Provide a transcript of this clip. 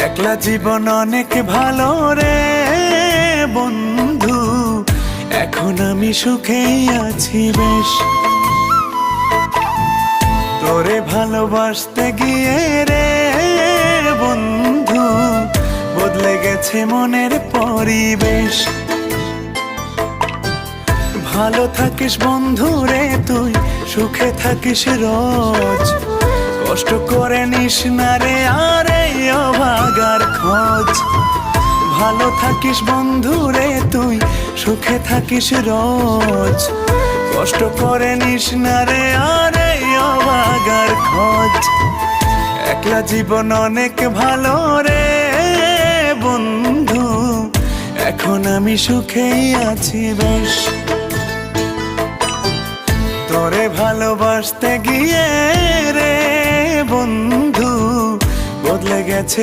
একলা জীবন অনেক ভালো রে বন্ধু, এখন আমি সুখেই আছি বেশ। তোরে ভালোবাসতে গিয়ে রে বন্ধু, বদলে গেছে মনের পরিবেশ। ভালো থাকিস বন্ধু রে তুই, সুখে থাকিস রোজ, কষ্ট করে নিস না রে আর এই অভাগার খোঁজ। ভালো থাকিস বন্ধু রে তুই, সুখে থাকিস রোজ, কষ্ট করে নিস না রে আর এই অভাগার খোঁজ। একলা জীবন অনেক ভালো রে বন্ধু, এখন আমি সুখেই আছি বেশ। তোরে ভালোবাসতে গিয়ে রে বন্ধু, বদলে গেছে